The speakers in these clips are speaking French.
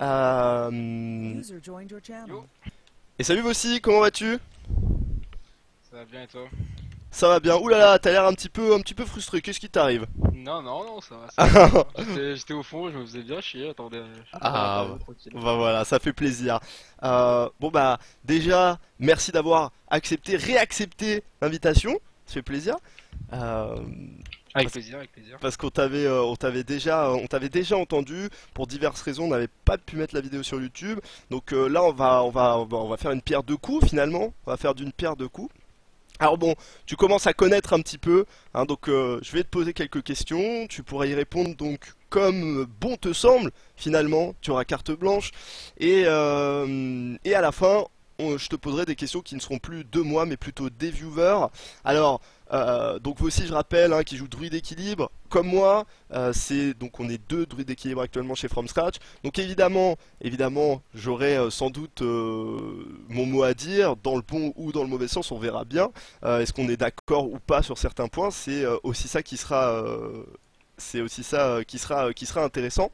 User joined your channel. Yo, Et salut Vossi, comment vas-tu? ça va bien et toi? Ça va bien. Ouh là là, t'as l'air un petit peu frustré. Qu'est-ce qui t'arrive? Non, non, non, ça va, ça va. J'étais au fond, je me faisais bien chier, attendez, je suis sur Ah, l'interview, tranquille. bah voilà, ça fait plaisir. Bon bah déjà, merci d'avoir réaccepté l'invitation. Ça fait plaisir. Euh, Avec parce, plaisir, avec plaisir. parce on t'avait déjà entendu. Pour diverses raisons, on n'avait pas pu mettre la vidéo sur YouTube. Donc là, on va faire une pierre deux coups finalement. On va faire d'une pierre deux coups. Alors bon, tu commences à connaître un petit peu, hein, donc je vais te poser quelques questions, tu pourras y répondre donc comme bon te semble, finalement, tu auras carte blanche, et à la fin, je te poserai des questions qui ne seront plus de moi, mais plutôt des viewers. Alors, donc vous aussi je rappelle, hein, qui joue Druide Équilibre, comme moi, donc on est deux Druides d'Équilibre actuellement chez From Scratch, donc évidemment, j'aurai sans doute mon mot à dire, dans le bon ou dans le mauvais sens, on verra bien. Est-ce qu'on est d'accord ou pas sur certains points? C'est aussi ça qui sera intéressant.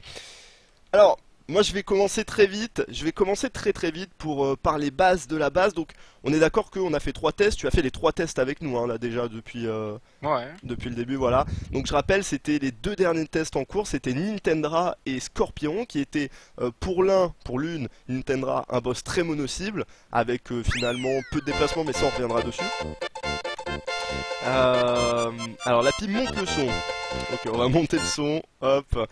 Alors, moi je vais commencer très vite, je vais commencer très très vite pour par les bases de la base. Donc, on est d'accord qu'on a fait trois tests, tu as fait les trois tests avec nous, hein, là déjà Ouais. depuis le début, voilà. Donc je rappelle, c'était les deux derniers tests en cours, c'était Nintendra et Scorpion, qui étaient pour l'une, Nintendra, un boss très mono-cible, avec finalement peu de déplacement, mais ça on reviendra dessus. Alors la pile monte le son. Ok, on va monter le son. Hop.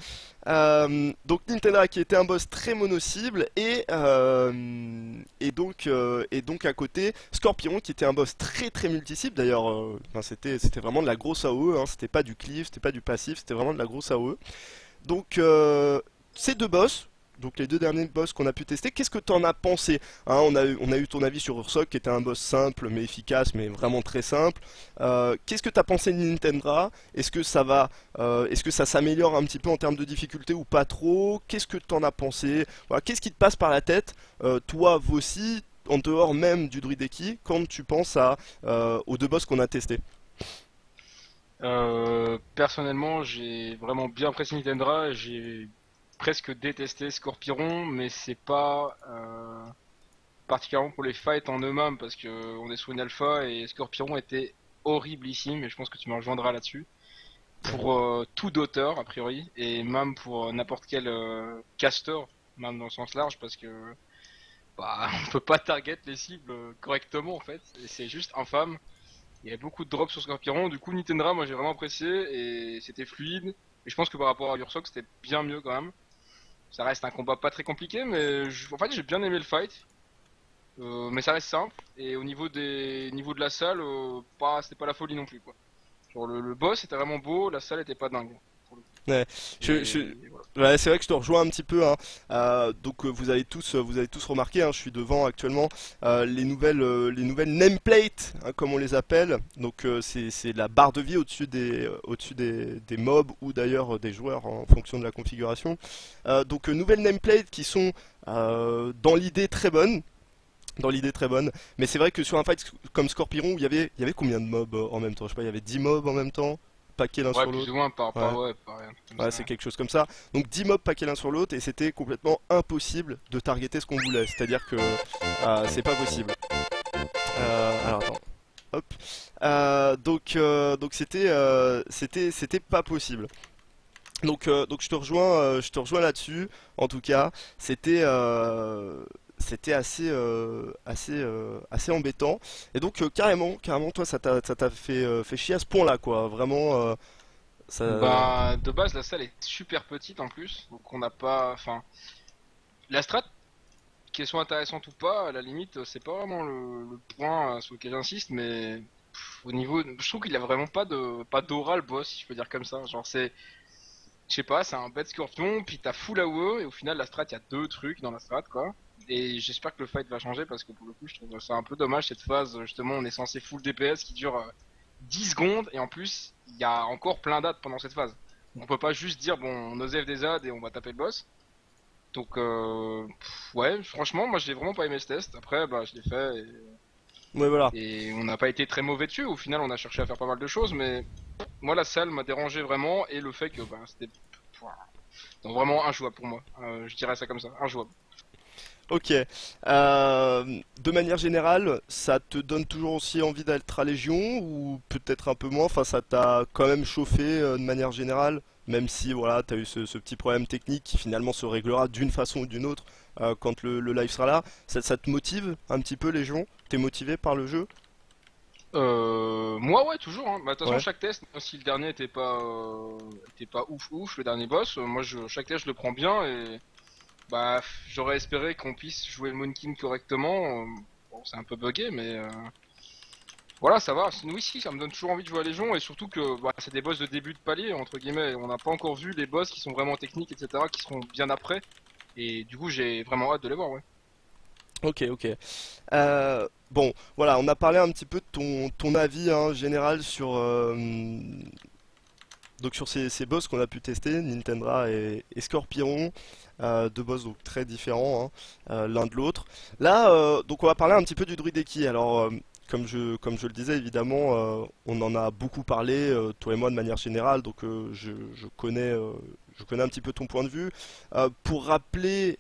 Donc Nintendra qui était un boss très mono-cible et donc à côté Scorpion qui était un boss très très multi-cible. D'ailleurs, enfin, c'était vraiment de la grosse AOE. Hein, c'était pas du cleave, c'était pas du passif, c'était vraiment de la grosse AOE. Donc ces deux boss, donc les deux derniers boss qu'on a pu tester, qu'est-ce que t'en as pensé? Hein, on a eu ton avis sur Ursoc qui était un boss simple mais efficace, mais vraiment très simple. Qu'est-ce que t'as pensé de Nintendra? Est-ce que ça s'améliore un petit peu en termes de difficulté ou pas trop? Qu'est-ce que t'en as pensé? Voilà, qu'est-ce qui te passe par la tête, toi Vossi, en dehors même du Druideki, quand tu penses aux deux boss qu'on a testés? Personnellement, j'ai vraiment bien apprécié Nintendra, j'ai presque détesté Scorpion, mais c'est pas particulièrement pour les fights en eux-mêmes, parce que on est sur une alpha et Scorpion était horriblissime, et je pense que tu me rejoindras là-dessus. Pour tout d'auteur, a priori, et même pour n'importe quel caster, même dans le sens large, parce que bah, on peut pas target les cibles correctement en fait, et c'est juste infâme. Il y avait beaucoup de drops sur Scorpion, du coup Nintendra moi j'ai vraiment apprécié et c'était fluide. Et je pense que par rapport à Ursoc c'était bien mieux quand même. Ça reste un combat pas très compliqué, mais en fait j'ai bien aimé le fight. Mais ça reste simple et au niveau des niveaux de la salle, c'était pas la folie non plus quoi. Genre le boss était vraiment beau, la salle était pas dingue pour le coup. Ouais, je, je- Et voilà. ouais, c'est vrai que je te rejoins un petit peu, hein. Donc vous avez tous remarqué, hein, je suis devant actuellement les nouvelles nameplates, hein, comme on les appelle. Donc c'est la barre de vie au-dessus des mobs ou d'ailleurs des joueurs en fonction de la configuration. Donc nouvelles nameplates qui sont dans l'idée très bonnes. Dans l'idée très bonne, mais c'est vrai que sur un fight comme Scorpion où il y avait combien de mobs en même temps? Je sais pas, il y avait 10 mobs en même temps, paquets l'un Ouais, sur plus ou l'autre. moins Ouais. ouais, par rien comme Ouais, ça. c'est quelque chose comme ça. Donc 10 mobs paquets l'un sur l'autre et c'était complètement impossible de targeter ce qu'on voulait. C'est-à-dire que c'est pas possible. Alors attends. Hop. Donc c'était pas possible. Donc je te rejoins là-dessus. En tout cas, c'était assez embêtant. Et donc carrément, toi, ça t'a fait chier à ce point-là, quoi. Vraiment, ça. Bah, de base, la salle est super petite en plus, donc on n'a pas. Enfin, la strat, qu'elle soit intéressante ou pas, à la limite, c'est pas vraiment le point sur lequel j'insiste, mais au niveau. Je trouve qu'il a vraiment pas d'aura le boss, si je peux dire comme ça. Genre, je sais pas, c'est un bête scorpion, puis t'as full AOE, et au final, la strat, il y a deux trucs dans la strat, quoi. Et j'espère que le fight va changer parce que pour le coup, je trouve ça un peu dommage cette phase. Justement, on est censé full DPS qui dure 10 secondes, et en plus, il y a encore plein d'AD pendant cette phase. Donc on peut pas juste dire, bon, on osef des AD et on va taper le boss. Donc, ouais, franchement, moi, j'ai vraiment pas aimé ce test. Après, bah, je l'ai fait, Ouais, voilà. et on n'a pas été très mauvais dessus. Au final, on a cherché à faire pas mal de choses, mais moi, la salle m'a dérangé vraiment, et le fait que, bah, c'était. Donc vraiment injouable pour moi. Je dirais ça comme ça, injouable. Ok. De manière générale, ça te donne toujours aussi envie d'être à Légion ou peut-être un peu moins? Enfin, ça t'a quand même chauffé de manière générale, même si voilà, t'as eu ce petit problème technique qui finalement se réglera d'une façon ou d'une autre quand le live sera là. Ça te motive un petit peu Légion? T'es motivé par le jeu? Moi ouais toujours. Hein. Bah, de toute façon Ouais. chaque test, même si le dernier était pas ouf ouf, le dernier boss, chaque test je le prends bien et bah j'aurais espéré qu'on puisse jouer le Moonkin correctement. Bon c'est un peu buggé mais voilà ça va. Oui si ça me donne toujours envie de jouer à Légion et surtout que bah, c'est des boss de début de palier entre guillemets. On n'a pas encore vu les boss qui sont vraiment techniques etc. qui seront bien après et du coup j'ai vraiment hâte de les voir ouais. Ok, ok. Bon, voilà, on a parlé un petit peu de ton avis hein, général sur, donc sur ces boss qu'on a pu tester, Nintendra et Scorpion, deux boss donc très différents hein, l'un de l'autre. Là, donc on va parler un petit peu du Druideki. Alors, comme je le disais, évidemment, on en a beaucoup parlé, toi et moi de manière générale, donc je connais un petit peu ton point de vue. Pour rappeler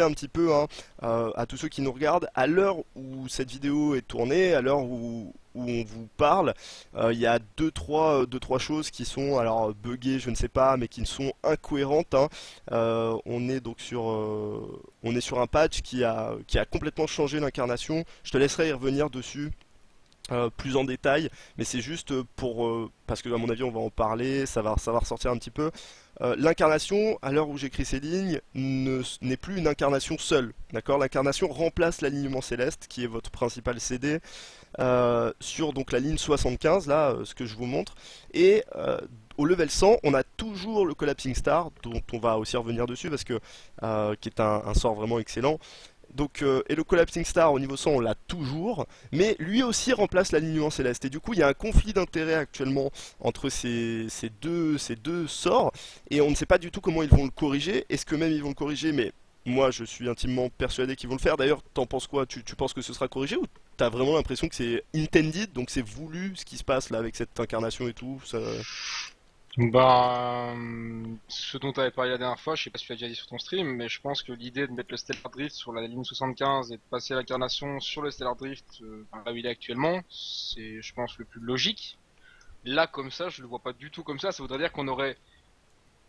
un petit peu hein, à tous ceux qui nous regardent, à l'heure où cette vidéo est tournée, à l'heure où on vous parle, il y a deux, trois choses qui sont alors buggées, je ne sais pas, mais qui sont incohérentes. Hein. On est sur un patch qui a complètement changé l'incarnation. Je te laisserai y revenir dessus plus en détail, mais c'est juste pour parce que à mon avis on va en parler, ça va ressortir un petit peu. L'incarnation, à l'heure où j'écris ces lignes, n'est plus une incarnation seule, d'accord? L'incarnation remplace l'alignement céleste, qui est votre principal CD, sur donc la ligne 75, là, ce que je vous montre, et au level 100, on a toujours le Collapsing Star, dont on va aussi revenir dessus, parce que qui est un sort vraiment excellent. Donc, et le Collapsing Star au niveau 100 on l'a toujours, mais lui aussi remplace l'alignement céleste. Et du coup il y a un conflit d'intérêt actuellement entre ces deux sorts, et on ne sait pas du tout comment ils vont le corriger. Est-ce que même ils vont le corriger? Mais moi je suis intimement persuadé qu'ils vont le faire. D'ailleurs, t'en penses quoi? Tu penses que ce sera corrigé ou t'as vraiment l'impression que c'est intended, donc c'est voulu ce qui se passe là avec cette incarnation et tout ça... Bah, ce dont tu avais parlé la dernière fois, je sais pas si tu l'as déjà dit sur ton stream, mais je pense que l'idée de mettre le Stellar Drift sur la ligne 75 et de passer l'incarnation sur le Stellar Drift, là où il est actuellement, c'est, je pense, le plus logique. Là, comme ça, je le vois pas du tout comme ça. Ça voudrait dire qu'on aurait,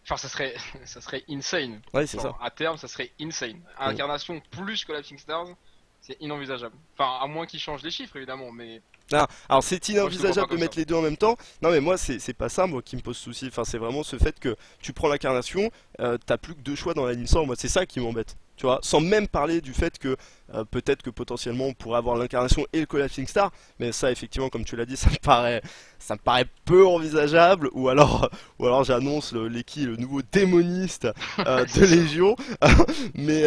enfin, ça serait, ça serait insane. Ouais, c'est ça. Genre, à terme, ça serait insane. Mm. Incarnation plus Collapsing Stars, c'est inenvisageable. Enfin, à moins qu'ils changent les chiffres, évidemment, mais Ah, alors c'est moi, je le vois pas inenvisageable de comme ça. mettre les deux en même temps. Non mais moi c'est pas ça moi qui me pose souci. Enfin c'est vraiment ce fait que tu prends l'incarnation, t'as plus que deux choix dans la ligne 100. Moi c'est ça qui m'embête. Tu vois, sans même parler du fait que peut-être que potentiellement on pourrait avoir l'incarnation et le Collapsing Star, mais ça effectivement comme tu l'as dit ça me paraît peu envisageable. Ou alors j'annonce l'Eki, le nouveau démoniste de C'est ça. Légion. Mais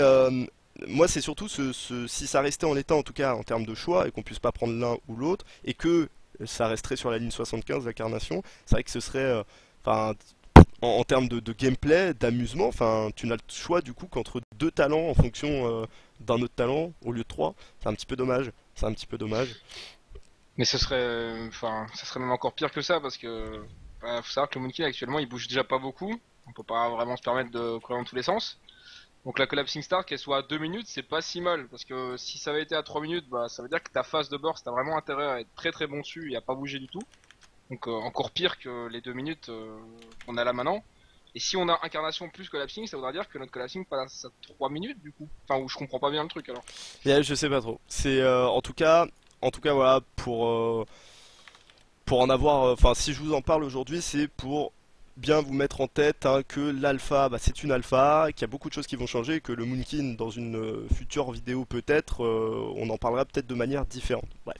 moi, c'est surtout si ça restait en l'état, en tout cas en termes de choix, et qu'on puisse pas prendre l'un ou l'autre, et que ça resterait sur la ligne 75 l'incarnation, c'est vrai que ce serait, enfin, en termes de gameplay, d'amusement, enfin, tu n'as le choix du coup qu'entre deux talents en fonction d'un autre talent au lieu de trois. C'est un petit peu dommage. C'est un petit peu dommage. Mais ce serait, enfin, ça serait même encore pire que ça parce que, bah, faut savoir que le Moonkin actuellement il bouge déjà pas beaucoup. On peut pas vraiment se permettre de courir dans tous les sens. Donc la Collapsing Star qu'elle soit à 2 minutes c'est pas si mal parce que si ça avait été à 3 minutes bah ça veut dire que ta phase de burst t'as vraiment intérêt à être très très bon dessus et à pas bouger du tout. Donc encore pire que les 2 minutes qu'on a là maintenant. Et si on a incarnation plus collapsing, ça voudrait dire que notre collapsing passe à 3 minutes du coup. Enfin où je comprends pas bien le truc alors. Et je sais pas trop. C'est en tout cas voilà pour en avoir, enfin si je vous en parle aujourd'hui, c'est pour bien vous mettre en tête hein, que l'alpha, bah, c'est une alpha, qu'il y a beaucoup de choses qui vont changer, et que le Moonkin, dans une future vidéo peut-être, on en parlera peut-être de manière différente. Bref.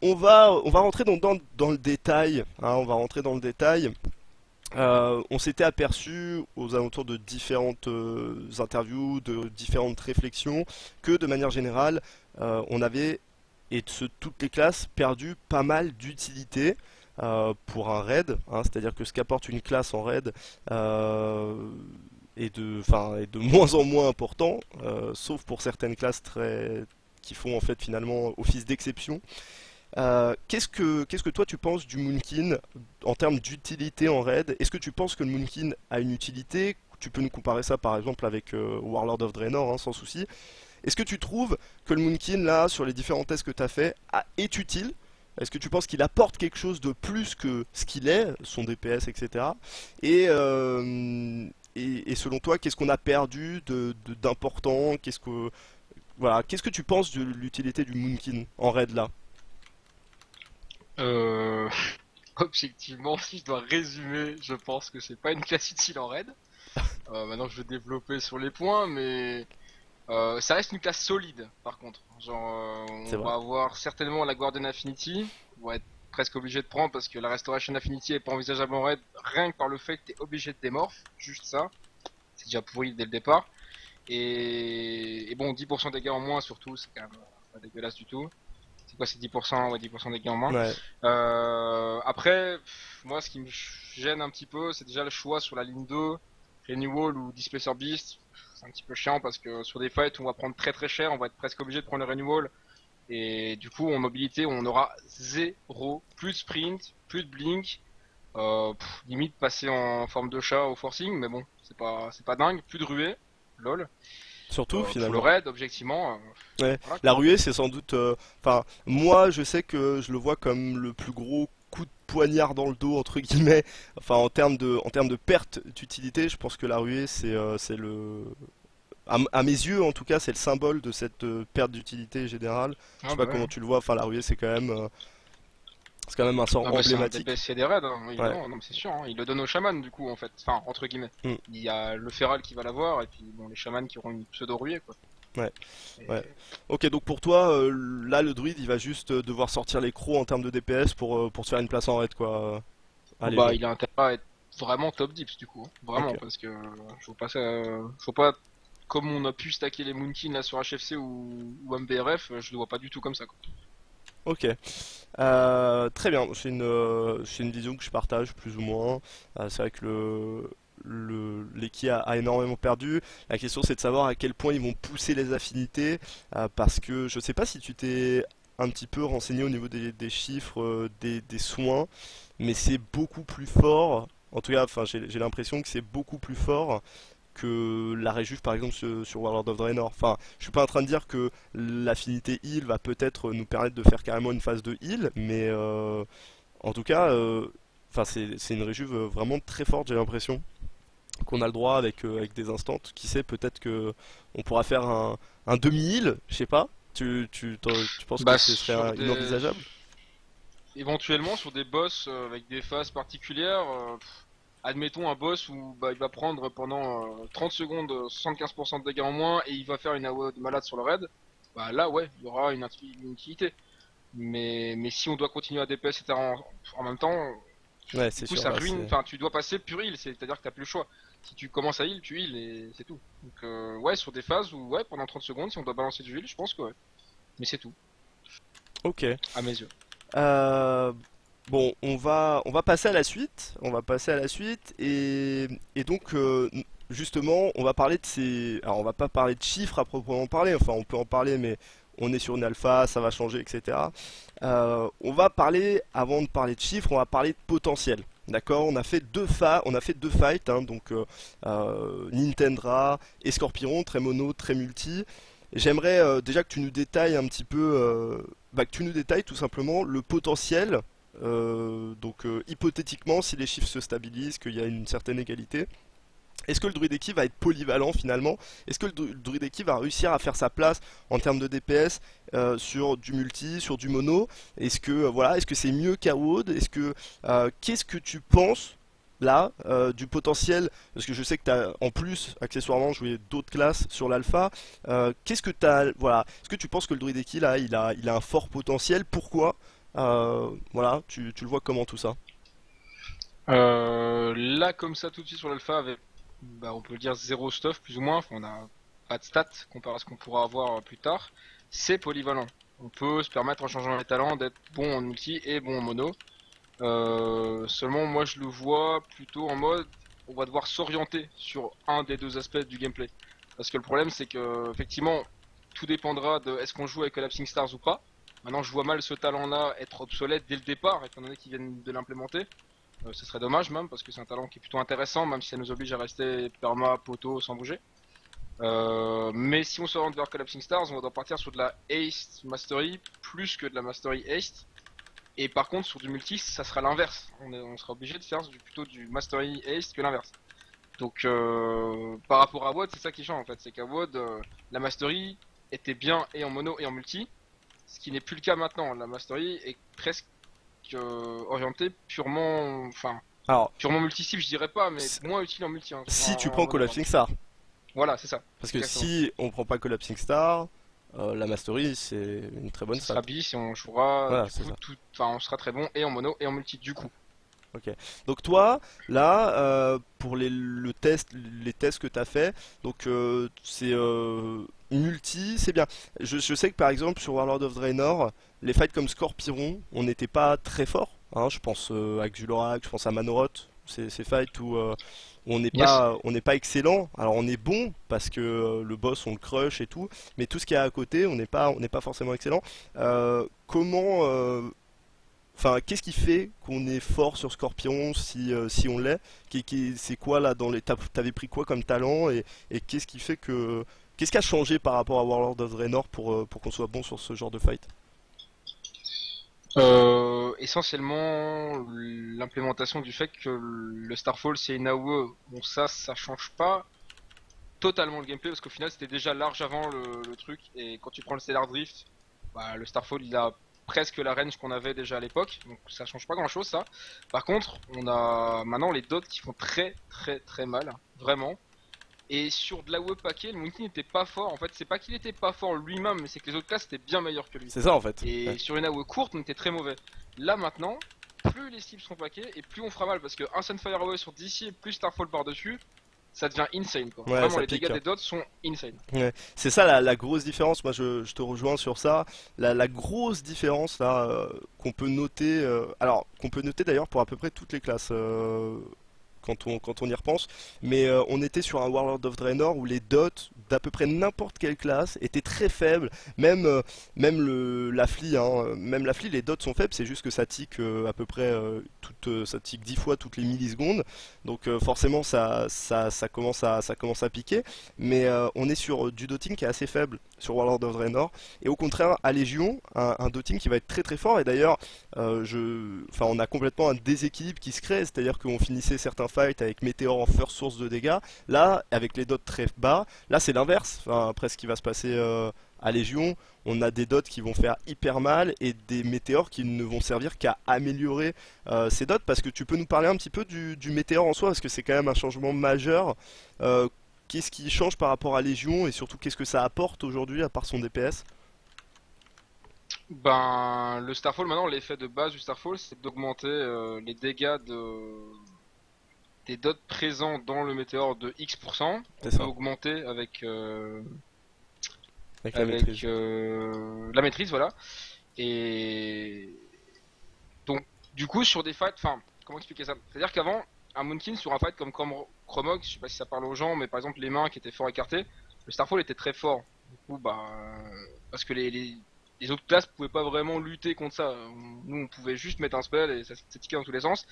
On va rentrer dans le détail, hein, on va rentrer dans le détail. On s'était aperçu aux alentours de différentes interviews, de différentes réflexions, que de manière générale, on avait, et toutes les classes, perdu pas mal d'utilité pour un raid, hein, c'est-à-dire que ce qu'apporte une classe en raid est de moins en moins important, sauf pour certaines classes qui font en fait finalement office d'exception. Qu'est-ce que toi tu penses du Moonkin en termes d'utilité en raid? Est-ce que tu penses que le Moonkin a une utilité? Tu peux nous comparer ça par exemple avec Warlord of Draenor, hein, sans souci. Est-ce que tu trouves que le Moonkin là, sur les différents tests que tu as fait, est utile? Est-ce que tu penses qu'il apporte quelque chose de plus que ce qu'il est, son DPS, etc. Et selon toi, qu'est-ce qu'on a perdu d'important? Qu'est-ce que tu penses de l'utilité du Moonkin en raid là? Euh... Objectivement, si je dois résumer, je pense que c'est pas une classe utile en raid. Maintenant je vais développer sur les points, mais ça reste une classe solide par contre. Genre, C'est on vrai. va avoir certainement la Guardian Affinity, on va être presque obligé de prendre parce que la Restoration Affinity est pas envisageable en raid, rien que par le fait que t'es obligé de démorph, juste ça. C'est déjà pourri dès le départ. Et bon, 10% de dégâts en moins surtout, c'est quand même pas dégueulasse du tout. C'est quoi, c'est 10%, ouais, 10% de dégâts en moins. Ouais. Après, moi, ce qui me gêne un petit peu, c'est déjà le choix sur la ligne 2, Renewal ou Displacer Beast. C'est un petit peu chiant parce que sur des fights où on va prendre très très cher, on va être presque obligé de prendre le Renewal. Et du coup, en mobilité, on aura zéro, plus de sprint, plus de blink. Limite passer en forme de chat au forcing, mais bon, c'est pas dingue. Plus de ruée, lol. Surtout Pour le finalement. raid, objectivement, Ouais. voilà La quoi. ruée, c'est sans doute. Enfin, moi, je sais que je le vois comme le plus gros coup de poignard dans le dos entre guillemets. Enfin, en termes de perte d'utilité, je pense que la ruée, c'est le. À mes yeux, en tout cas, c'est le symbole de cette perte d'utilité générale. Je Ah sais pas bah comment ouais. tu le vois. Enfin, la ruée, c'est quand même un sort Ah bah c'est un emblématique. DPS des raids, hein, Ouais. évidemment, non mais c'est sûr, hein. Il le donne aux chamans du coup en fait, enfin entre guillemets. Mm. Il y a le feral qui va l'avoir et puis bon les chamans qui auront une pseudo ruée quoi. Ouais. Ouais. Et... Ok, donc pour toi, là, le druide, il va juste devoir sortir les crocs en termes de DPS pour se faire une place en raid, quoi. Oh Allez, bah bon. il a intérêt à être vraiment top dips du coup, hein. Ok. Vraiment parce que je vois pas ça, je vois pas comme on a pu stacker les Moonkin là sur HFC ou MBRF, je le vois pas du tout comme ça quoi. Ok. Très bien. C'est une vision que je partage plus ou moins. C'est vrai que l'Eki a énormément perdu. La question c'est de savoir à quel point ils vont pousser les affinités. Parce que je sais pas si tu t'es un petit peu renseigné au niveau des chiffres, des soins, mais c'est beaucoup plus fort. En tout cas, enfin, j'ai l'impression que c'est beaucoup plus fort que la Réjuve par exemple sur Warlord of Draenor. Enfin, je suis pas en train de dire que l'affinité heal va peut-être nous permettre de faire carrément une phase de heal, mais en tout cas, enfin c'est une Réjuve vraiment très forte, j'ai l'impression qu'on a le droit avec des instants. Qui sait, peut-être que on pourra faire un demi-heal, je sais pas. Tu penses que Bah ce sur serait des inenvisageable? éventuellement sur des boss avec des phases particulières, admettons un boss où bah, il va prendre pendant 30 secondes 75% de dégâts en moins et il va faire une AOE de malade sur le raid, bah là ouais, il y aura une utilité. Mais si on doit continuer à DPS etc. en même temps, Ouais, du c'est coup sûr, ça là ruine, c'est. enfin tu dois passer pur heal, c'est-à-dire que t'as plus le choix. Si tu commences à heal, tu heal et c'est tout. Donc ouais, sur des phases où ouais, pendant 30 secondes, si on doit balancer du heal, je pense que ouais. Mais c'est tout, Ok. à mes yeux. Euh, bon, on va passer à la suite. On va passer à la suite et donc justement, on va parler de ces. Alors, on va pas parler de chiffres à proprement parler. Enfin, on peut en parler, mais on est sur une alpha, ça va changer, etc. On va parler, avant de parler de chiffres, on va parler de potentiel. D'accord, on a fait deux fights, hein, donc Nintendra et Scorpion, très mono, très multi. J'aimerais déjà que tu nous détailles un petit peu, que tu nous détailles tout simplement le potentiel. Donc hypothétiquement, si les chiffres se stabilisent, qu'il y a une certaine égalité, est-ce que le Druideki va être polyvalent finalement? Est-ce que le Druideki va réussir à faire sa place en termes de DPS sur du multi, sur du mono? Est-ce que c'est mieux qu'Awood? Qu'est-ce que tu penses là du potentiel? Parce que je sais que tu as en plus accessoirement joué d'autres classes sur l'alpha. Qu'est-ce que voilà, est-ce que tu penses que le Druideki là, il a un fort potentiel? Pourquoi? Voilà, tu le vois comment tout ça? Là, comme ça, tout de suite sur l'alpha, avec, bah, on peut le dire zéro stuff, plus ou moins. Enfin, on a pas de stats comparé à ce qu'on pourra avoir plus tard. C'est polyvalent. On peut se permettre en changeant les talents d'être bon en multi et bon en mono. Seulement, moi, je le vois plutôt en mode, on va devoir s'orienter sur un des deux aspects du gameplay. Parce que le problème, c'est que effectivement, tout dépendra de est-ce qu'on joue avec Collapsing Stars ou pas. Maintenant, je vois mal ce talent-là être obsolète dès le départ, étant donné qu'ils viennent de l'implémenter. Ce serait dommage même, parce que c'est un talent qui est plutôt intéressant, même si ça nous oblige à rester perma, poteau, sans bouger. Mais si on se rend vers Collapsing Stars, on doit partir sur de la Haste Mastery plus que de la Mastery Haste. Et par contre, sur du multi, ça sera l'inverse. On sera obligé de faire plutôt du Mastery Haste que l'inverse. Donc, par rapport à WOD, c'est ça qui change en fait. C'est qu'à WOD, la Mastery était bien et en mono et en multi. Ce qui n'est plus le cas maintenant. La Mastery est presque orientée purement. Enfin, Alors, purement multi-cible, je dirais pas, mais moins utile en multi. Hein, si tu en prends mono, Collapsing Star, voilà, c'est ça. parce que Exactement. si on prend pas Collapsing Star, la Mastery c'est une très bonne Ça stat. sera bis et on jouera Voilà, du c'est coup ça. enfin on sera très bon et en mono et en multi du coup. Ok. Donc toi, là, pour les tests que tu as fait, donc c'est multi, c'est bien. Je sais que par exemple sur Warlord of Draenor, les fights comme Scorpiron, on n'était pas très fort. Hein, je pense à Xul'Orak, je pense à Manoroth, ces fights où Yes. on n'est pas excellent. Alors on est bon parce que le boss on le crush et tout, mais tout ce qu'il y a à côté, on n'est pas forcément excellent. Comment Enfin, qu'est-ce qui fait qu'on est fort sur Scorpion si on l'est? C'est quoi là dans les t'avais pris quoi comme talent et qu'est-ce qui fait que qu'est-ce qui a changé par rapport à Warlord of Draenor pour qu'on soit bon sur ce genre de fight? Essentiellement l'implémentation du fait que le Starfall c'est une AOE. Bon ça change pas totalement le gameplay parce qu'au final c'était déjà large avant le truc et quand tu prends le Stellar Drift, bah, le Starfall il a presque la range qu'on avait déjà à l'époque, donc ça change pas grand chose ça. Par contre, on a maintenant les dots qui font très très très mal, vraiment. Et sur de la web paquet, le Monkey n'était pas fort. En fait, c'est pas qu'il était pas fort lui-même, mais c'est que les autres classes étaient bien meilleurs que lui. C'est ça en fait. Ouais. Et sur une AOE courte, on était très mauvais. Là maintenant, plus les cibles sont paquets et plus on fera mal parce que un Sunfire AOE sur DC plus Starfall par-dessus, ça devient insane quoi. Ouais, Vraiment, ça les pique, dégâts hein. des dots sont insane. Ouais. C'est ça la grosse différence. Moi, je te rejoins sur ça. La grosse différence là qu'on peut noter, alors qu'on peut noter d'ailleurs pour à peu près toutes les classes. Quand on y repense. Mais on était sur un Warlord of Draenor où les dots d'à peu près n'importe quelle classe étaient très faibles. Même la flie, hein, même la flie, les dots sont faibles. C'est juste que ça tique à peu près ça tique 10 fois toutes les millisecondes. Donc forcément ça commence à piquer. Mais on est sur du dotting qui est assez faible sur Warlord of Draenor. Et au contraire, à Légion, un dotting qui va être très très fort. Et d'ailleurs, enfin, on a complètement un déséquilibre qui se crée. C'est-à-dire qu'on finissait certains fight avec Météor en first source de dégâts. Là, avec les dots très bas, là c'est l'inverse. Enfin, après ce qui va se passer à Légion, on a des dots qui vont faire hyper mal et des météores qui ne vont servir qu'à améliorer ces dots. Parce que tu peux nous parler un petit peu du météore en soi, parce que c'est quand même un changement majeur. Qu'est-ce qui change par rapport à Légion et surtout qu'est-ce que ça apporte aujourd'hui à part son DPS? Ben, le Starfall maintenant, l'effet de base du Starfall, c'est d'augmenter les dégâts des dots présents dans le météore de X%. On C'est peut ça, augmenter avec la avec maîtrise. la maîtrise, voilà. Et donc, du coup, sur des fights, enfin, comment expliquer ça? C'est-à-dire qu'avant, un Moonkin sur un fight comme Chromog, je sais pas si ça parle aux gens, mais par exemple les mains qui étaient fort écartées, le Starfall était très fort. Du coup, bah, parce que les autres classes pouvaient pas vraiment lutter contre ça. Nous, on pouvait juste mettre un spell et ça s'étiquait dans tous les sens.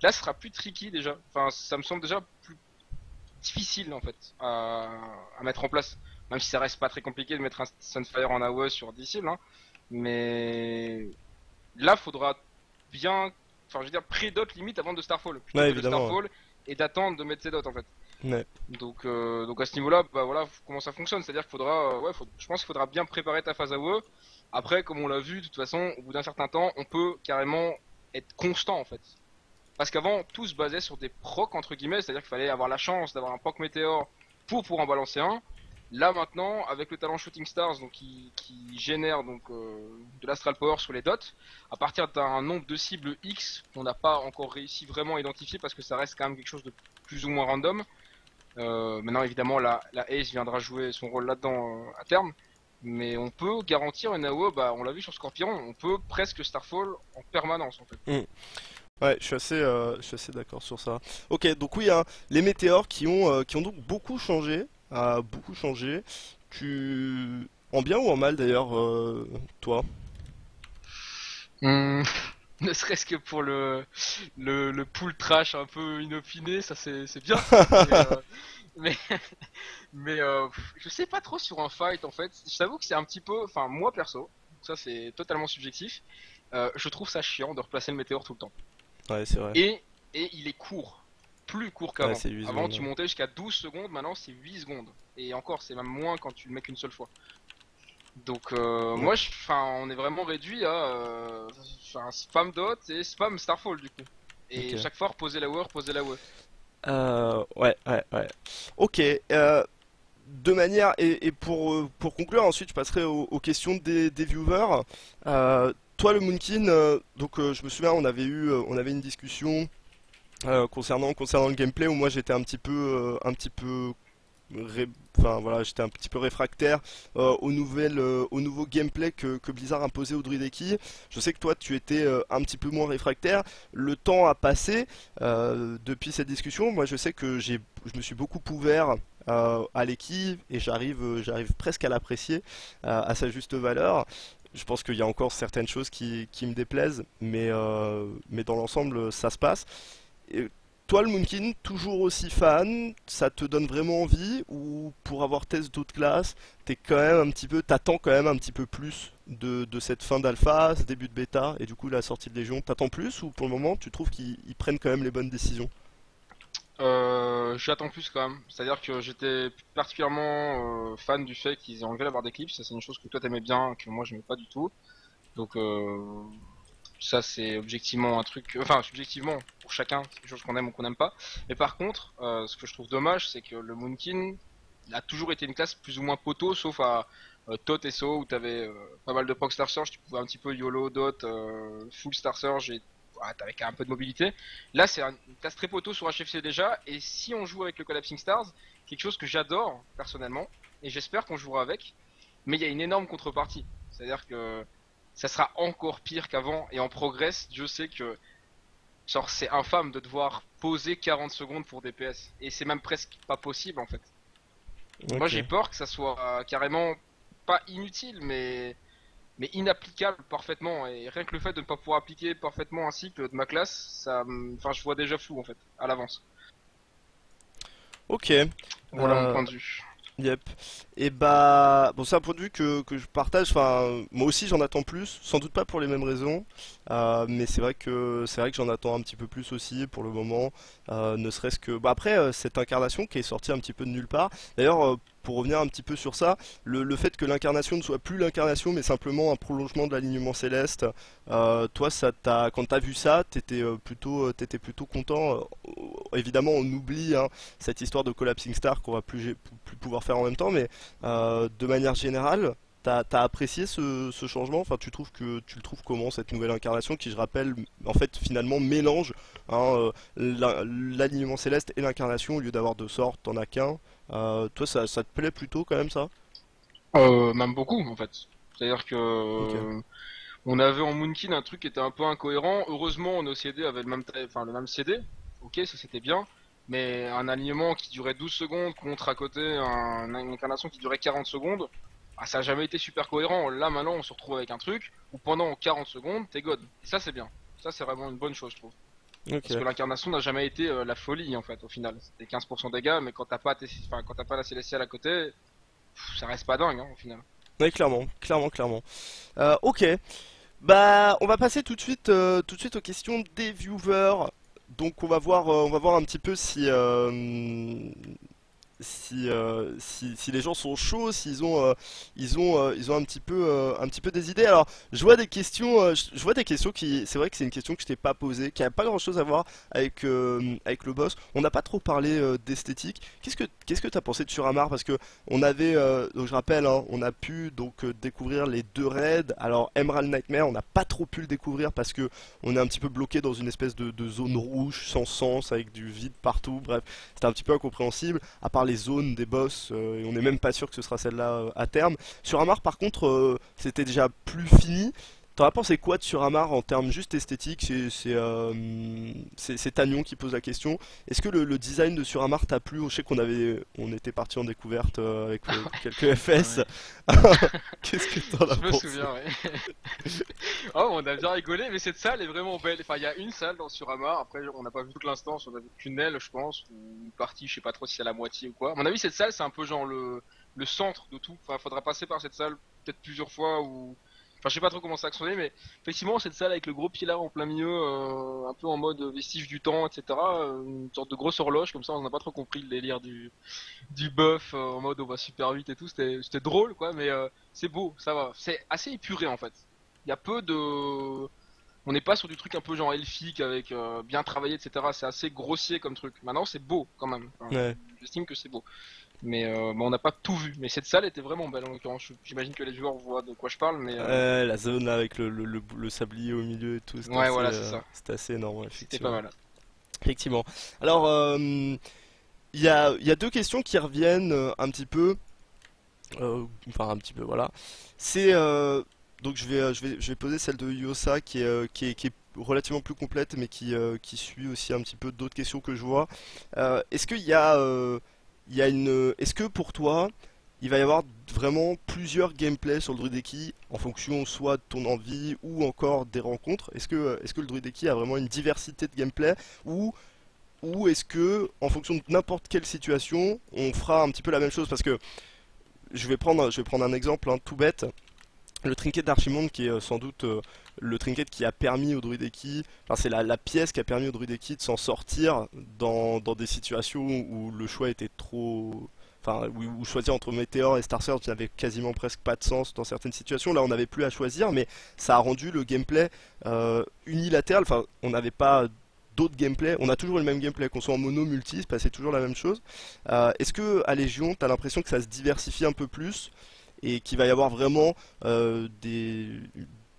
Là, ce sera plus tricky déjà. Enfin, ça me semble déjà plus difficile en fait à mettre en place. Même si ça reste pas très compliqué de mettre un Sunfire en AOE sur 10 cibles, hein. Mais là, faudra bien, enfin, je veux dire, pré-dot limite avant de Starfall, plutôt Ouais, que de évidemment. Ouais. Starfall et d'attendre de mettre ses dots en fait. Ouais. Donc à ce niveau-là, bah voilà comment ça fonctionne. C'est-à-dire qu'il faudra, je pense qu'il faudra bien préparer ta phase AOE. Après, comme on l'a vu, de toute façon, au bout d'un certain temps, on peut carrément être constant en fait. Parce qu'avant, tout se basait sur des procs entre guillemets, c'est-à-dire qu'il fallait avoir la chance d'avoir un proc météore pour en balancer un. Là maintenant, avec le talent Shooting Stars, donc qui génère donc de l'Astral Power sur les dots, à partir d'un nombre de cibles X qu'on n'a pas encore réussi vraiment à identifier parce que ça reste quand même quelque chose de plus ou moins random. Maintenant évidemment la Ace viendra jouer son rôle là-dedans à terme. Mais on peut garantir une AOE, bah on l'a vu sur Scorpion, on peut presque Starfall en permanence en fait. Mm. Ouais, je suis assez d'accord sur ça. Ok, donc oui, hein, les météores qui ont donc beaucoup changé, beaucoup changé. En bien ou en mal d'ailleurs, toi? Hum, ne serait-ce que pour le pool trash un peu inopiné, ça c'est bien. Mais, mais, je sais pas trop sur un fight en fait. Je t'avoue que c'est un petit peu, enfin moi perso, ça c'est totalement subjectif. Je trouve ça chiant de replacer le météore tout le temps. Ouais, c'est vrai. Et, et il est court, plus court Ouais, qu'avant. c'est 8 Avant secondes. tu Ouais. montais jusqu'à 12 secondes, maintenant c'est 8 secondes. Et encore c'est même moins quand tu le mets qu'une seule fois. Donc Ouais. moi, enfin, on est vraiment réduit à enfin, spam dot et spam starfall du coup. Et Ok. chaque fois reposer la word, reposer la word. Ouais, ouais, ouais. Ok. De manière et pour conclure, ensuite je passerai aux questions des viewers. Toi, le Moonkin, je me souviens, on avait une discussion concernant le gameplay où moi j'étais un petit peu enfin voilà, j'étais un petit peu réfractaire au nouveau gameplay que Blizzard imposait au Druideki. Je sais que toi tu étais un petit peu moins réfractaire. Le temps a passé depuis cette discussion. Moi je sais que je me suis beaucoup ouvert à l'équipe et j'arrive presque à l'apprécier à sa juste valeur. Je pense qu'il y a encore certaines choses qui me déplaisent, mais dans l'ensemble ça se passe. Et toi, le Moonkin, toujours aussi fan, ça te donne vraiment envie ou pour avoir testé d'autres classes, t'attends quand même un petit peu plus de cette fin d'alpha, ce début de bêta et du coup la sortie de Légion, t'attends plus ou pour le moment tu trouves qu'ils prennent quand même les bonnes décisions? J'attends plus quand même. C'est-à-dire que j'étais particulièrement fan du fait qu'ils aient enlevé la barre d'éclipse. Ça c'est une chose que toi t'aimais bien, que moi j'aimais pas du tout. Donc ça c'est objectivement un truc, enfin subjectivement pour chacun, c'est quelque chose qu'on aime ou qu'on n'aime pas. Mais par contre, ce que je trouve dommage, c'est que le Moonkin a toujours été une classe plus ou moins poteau, sauf à Tot et So où t'avais pas mal de proc Star Surge, tu pouvais un petit peu YOLO, Dot, full Star Surge et ouais, t'avais quand même un peu de mobilité. Là c'est une classe très poteau sur HFC déjà, et si on joue avec le Collapsing Stars, quelque chose que j'adore personnellement, et j'espère qu'on jouera avec, mais il y a une énorme contrepartie. C'est-à-dire que ça sera encore pire qu'avant et en progresse. Dieu sait que genre c'est infâme de devoir poser 40 secondes pour DPS et c'est même presque pas possible en fait. Moi Ok. j'ai peur que ça soit carrément pas inutile mais inapplicable parfaitement et rien que le fait de ne pas pouvoir appliquer parfaitement un cycle de ma classe, enfin je vois déjà flou en fait à l'avance. Ok. Voilà mon Euh, point de vue. Yep. Et bah, bon, c'est un point de vue que je partage. Enfin, moi aussi j'en attends plus, sans doute pas pour les mêmes raisons, mais c'est vrai que j'en attends un petit peu plus aussi pour le moment. Ne serait-ce que, bah après cette incarnation qui est sortie un petit peu de nulle part. D'ailleurs, pour revenir un petit peu sur ça, le fait que l'incarnation ne soit plus l'incarnation, mais simplement un prolongement de l'alignement céleste. Toi, quand t'as vu ça, t'étais plutôt content. Évidemment, on oublie hein, cette histoire de Collapsing Star qu'on va plus pouvoir faire en même temps, mais de manière générale, t'as apprécié ce changement? Enfin, tu le trouves comment cette nouvelle incarnation qui, je rappelle, en fait, finalement mélange hein, l'alignement céleste et l'incarnation au lieu d'avoir deux sorts, t'en as qu'un. Toi, ça te plaît plutôt quand même ça? Même beaucoup en fait. C'est-à-dire que Ok. on avait en Moonkin un truc qui était un peu incohérent. Heureusement, nos CD avaient enfin, le même CD. Ok, ça c'était bien. Mais un alignement qui durait 12 secondes contre à côté une incarnation qui durait 40 secondes, ah, ça a jamais été super cohérent. Là maintenant, on se retrouve avec un truc où pendant 40 secondes, t'es God. Et ça c'est bien. Ça c'est vraiment une bonne chose, je trouve. Parce que Ok. l'incarnation n'a jamais été la folie en fait au final. C'était 15% de dégâts, mais quand t'as pas, enfin, quand t'as pas la célestiale à côté, ça reste pas dingue hein, au final. Ouais, clairement, clairement, clairement. Ok. Bah, on va passer tout de suite aux questions des viewers. Donc, on va voir un petit peu si les gens sont chauds, ils ont un petit peu des idées. Alors, je vois des questions c'est vrai que c'est une question que je t'ai pas posée, qui a pas grand-chose à voir avec le boss. On n'a pas trop parlé d'esthétique. Qu'est-ce que t'as pensé de Suramar? Parce que donc je rappelle, hein, on a pu donc découvrir les deux raids. Alors, Emerald Nightmare, on n'a pas trop pu le découvrir parce que on est un petit peu bloqué dans une espèce de zone rouge sans sens avec du vide partout. Bref, c'était un petit peu incompréhensible, à part les zones des boss, et on n'est même pas sûr que ce sera celle-là à terme. Sur Amar, par contre, c'était déjà plus fini. T'en as pensé quoi de Suramar en termes juste esthétiques? C'est Tagnon qui pose la question. Est-ce que le design de Suramar t'a plu? Je sais on était parti en découverte avec quelques FS. Ouais. Qu'est-ce que t'en as Je me pensé? souviens, ouais. Oh, on a bien rigolé, mais cette salle est vraiment belle. Enfin, il y a une salle dans Suramar. Après, on n'a pas vu toute l'instance, on a vu qu'une aile, je pense, ou une partie, je sais pas trop si c'est à la moitié ou quoi. À mon avis, cette salle, c'est un peu genre le centre de tout. Enfin, faudra passer par cette salle peut-être plusieurs fois ou. Enfin, je sais pas trop comment ça actionner, mais effectivement, cette salle avec le gros pilar en plein milieu, un peu en mode vestige du temps, etc. Une sorte de grosse horloge, comme ça, on n'a pas trop compris le délire du buff en mode on va super vite et tout. C'était drôle, quoi, mais c'est beau, ça va. C'est assez épuré en fait. Il y a peu de. On n'est pas sur du truc un peu genre elfique avec bien travaillé, etc. C'est assez grossier comme truc. Maintenant, c'est beau quand même. Enfin, Ouais. j'estime que c'est beau. Mais bon, on n'a pas tout vu. Mais cette salle était vraiment belle en l'occurrence. J'imagine que les joueurs voient de quoi je parle, mais La zone là avec le sablier au milieu et tout, ouais, voilà, c'est ça. c'était assez énorme, ouais, C'était pas effectivement. mal. Effectivement. Alors, il y a deux questions qui reviennent un petit peu. Enfin, un petit peu, voilà. C'est donc je vais poser celle de Yosa qui est relativement plus complète, mais qui suit aussi un petit peu d'autres questions que je vois. Est-ce qu'il y a est-ce que pour toi il va y avoir vraiment plusieurs gameplays sur le Druideki en fonction soit de ton envie ou encore des rencontres? Est-ce que le Druideki a vraiment une diversité de gameplay ou est-ce que en fonction de n'importe quelle situation on fera un petit peu la même chose? Parce que je vais prendre un exemple tout bête. Le trinket d'Archimonde qui est sans doute le trinket qui a permis au Druideki, enfin c'est la pièce qui a permis au Druideki de s'en sortir dans des situations où le choix était trop. Enfin, où choisir entre Météor et Star Search n'avait quasiment presque pas de sens dans certaines situations. Là, on n'avait plus à choisir, mais ça a rendu le gameplay unilatéral. Enfin, on n'avait pas d'autres gameplay. On a toujours le même gameplay, qu'on soit en mono, multi, c'est passé toujours la même chose. Est-ce que à Légion, t'as l'impression que ça se diversifie un peu plus et qu'il va y avoir vraiment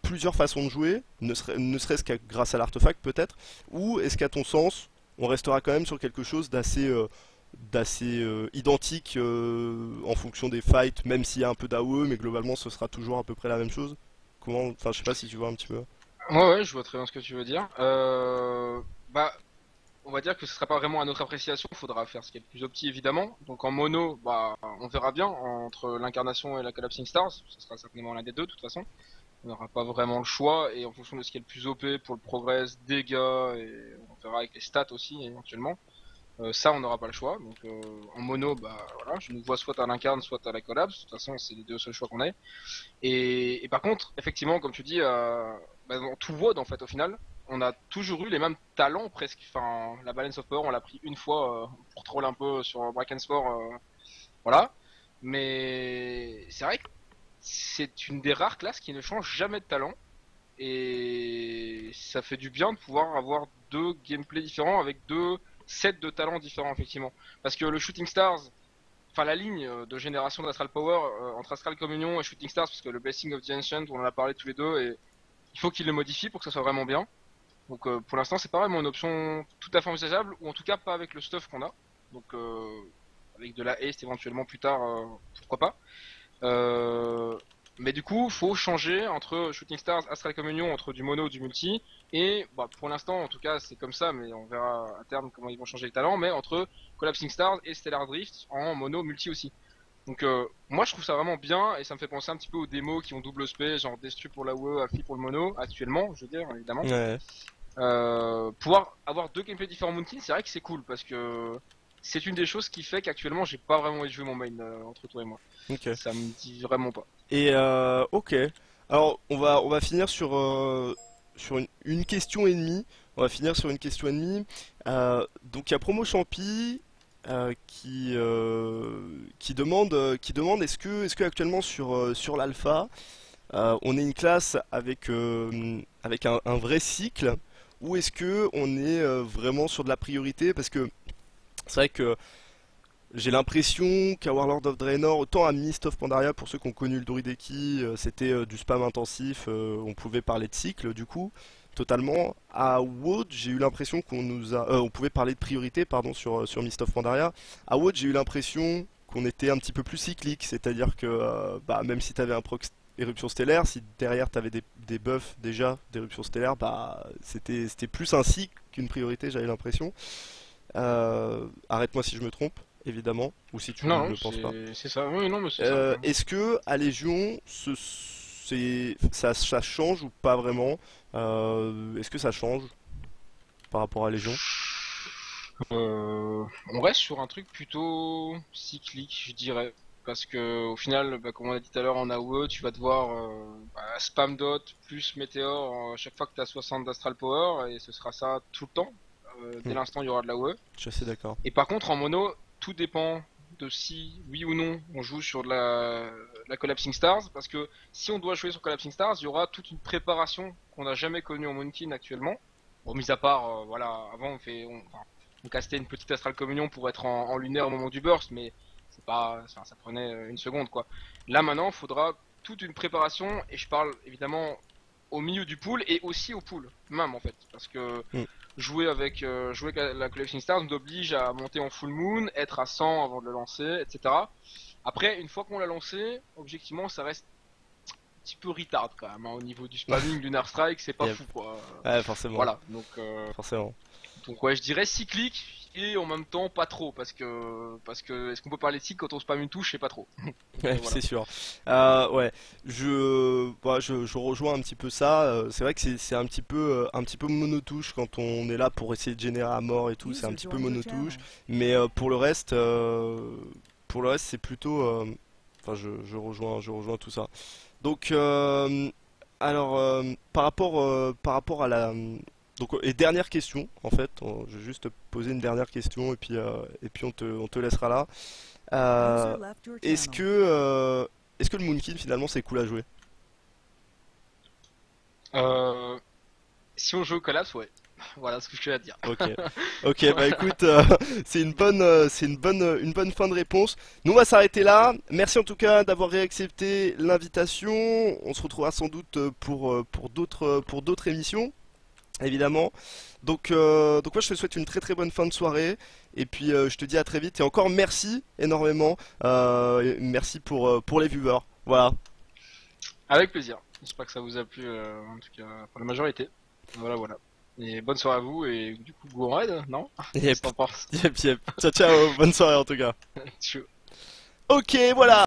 plusieurs façons de jouer, ne serait-ce qu'à grâce à l'artefact peut-être, ou est-ce qu'à ton sens, on restera quand même sur quelque chose d'assez identique en fonction des fights, même s'il y a un peu d'AOE, mais globalement ce sera toujours à peu près la même chose? Comment, enfin je sais pas si tu vois un petit peu. Ouais, ouais, je vois très bien ce que tu veux dire. Bah, on va dire que ce sera pas vraiment à notre appréciation, il faudra faire ce qui est le plus opti évidemment. Donc en mono, bah on verra bien entre l'incarnation et la Collapsing Stars, ce sera certainement l'un des deux de toute façon. On n'aura pas vraiment le choix et en fonction de ce qui est le plus OP pour le progress, dégâts et on verra avec les stats aussi éventuellement. Ça on n'aura pas le choix. Donc en mono, bah voilà, je nous vois soit à l'incarne, soit à la collapse. De toute façon c'est les deux seuls choix qu'on ait. Et par contre, effectivement, comme tu dis, bah, dans tout WoD en fait au final, on a toujours eu les mêmes talents presque. Enfin, la Balance of Power, on l'a pris une fois pour troll un peu sur Brakensport, voilà. Mais c'est vrai que c'est une des rares classes qui ne change jamais de talent. Et ça fait du bien de pouvoir avoir deux gameplays différents avec deux sets de talents différents effectivement. Parce que le Shooting Stars, enfin la ligne de génération d'Astral Power entre Astral Communion et Shooting Stars, parce que le Blessing of the Ancient, on en a parlé tous les deux, et il faut qu'il le modifie pour que ça soit vraiment bien. Donc pour l'instant c'est pas vraiment une option tout à fait envisageable, ou en tout cas pas avec le stuff qu'on a. Donc avec de la haste éventuellement plus tard, pourquoi pas. Euh, mais du coup, faut changer entre Shooting Stars, Astral Communion, entre du mono, du multi, et bah, pour l'instant, en tout cas, c'est comme ça, mais on verra à terme comment ils vont changer les talents, mais entre Collapsing Stars et Stellar Drift en mono, multi aussi. Donc moi je trouve ça vraiment bien et ça me fait penser un petit peu aux démos qui ont double spé, genre Destru pour la WE, Afi pour le mono, actuellement, je veux dire, évidemment. Ouais, Pouvoir avoir deux gameplays différents Moonkin, c'est vrai que c'est cool parce que c'est une des choses qui fait qu'actuellement j'ai pas vraiment envie de jouer mon main entre toi et moi. ok. Ça me dit vraiment pas. Et ok. Alors on va finir sur une question et demie. On va finir sur une question et demie. Donc il y a Promo Champi qui demande est-ce que actuellement sur l'alpha on est une classe avec un vrai cycle ou est-ce que on est vraiment sur de la priorité parce que c'est vrai que j'ai l'impression qu'à Warlord of Draenor, autant à Mist of Pandaria, pour ceux qui ont connu le Druideki, c'était du spam intensif, on pouvait parler de cycle du coup, totalement. À WoD, j'ai eu l'impression on pouvait parler de priorité, pardon, sur Mist of Pandaria. À WoD, j'ai eu l'impression qu'on était un petit peu plus cyclique, c'est-à-dire que bah, même si tu avais un proc éruption stellaire, si derrière t'avais des buffs déjà d'éruption stellaire, bah c'était plus un cycle qu'une priorité, j'avais l'impression. Arrête-moi si je me trompe, évidemment, ou si tu Non, le penses pas. c'est ça. Oui, non, mais c'est ça. Est-ce que à Légion, ça change ou pas vraiment? Est-ce que ça change par rapport à Légion? On reste sur un truc plutôt cyclique, je dirais. Parce que au final, bah, comme on a dit tout à l'heure en AOE, tu vas devoir spam dot plus météore chaque fois que tu as 60 d'Astral Power et ce sera ça tout le temps. Dès Hmm, l'instant il y aura de l'AOE. je suis assez d'accord. Et par contre en mono, tout dépend de si oui ou non on joue sur de la Collapsing Stars. Parce que si on doit jouer sur Collapsing Stars, il y aura toute une préparation qu'on n'a jamais connue en Moonkin actuellement. Bon, mis à part, voilà, avant on castait une petite Astral Communion pour être en lunaire au moment du burst, mais c'est pas, ça prenait une seconde quoi. Là maintenant, il faudra toute une préparation, et je parle évidemment au milieu du pool et aussi au pool même en fait, parce que Hmm. jouer avec la Collection Stars nous oblige à monter en full moon, être à 100 avant de le lancer, etc. Après, une fois qu'on l'a lancé, objectivement, ça reste un petit peu retard quand même, hein, au niveau du spamming Lunar Strike, c'est pas Yep. fou quoi. Ouais, forcément, Voilà, forcément. donc ouais, je dirais cyclique et en même temps pas trop, parce que est-ce qu'on peut parler de cycle quand on spamme une touche, c'est pas trop. Ouais, Et voilà. c'est sûr. Ouais, je rejoins un petit peu ça. C'est vrai que c'est un petit peu monotouche quand on est là pour essayer de générer à mort et tout. C'est un User petit peu joined your monotouche. channel. Mais pour le reste, c'est plutôt. Enfin, je rejoins tout ça. Donc, alors, par rapport à la. Donc, et dernière question, en fait, je vais juste te poser une dernière question et puis on te laissera là. Euh, User left your est-ce channel. que, est-ce que le Moonkin finalement c'est cool à jouer? Euh, Si on joue au collapse, ouais. Voilà ce que je vais à dire. Ok, ok, bah écoute, une bonne fin de réponse. Nous on va s'arrêter là. Merci en tout cas d'avoir réaccepté l'invitation. On se retrouvera sans doute pour d'autres émissions, évidemment. Donc moi je te souhaite une très très bonne fin de soirée. Et puis je te dis à très vite. Et encore merci énormément. Et merci pour les viewers. Voilà. Avec plaisir. J'espère que ça vous a plu, en tout cas pour la majorité. Voilà, voilà. Et bonne soirée à vous et du coup, go en raid, non? Yep, Qu'est-ce que t'en penses? yep, yep. Ciao, ciao. Bonne soirée en tout cas. Tchou. Ok, voilà.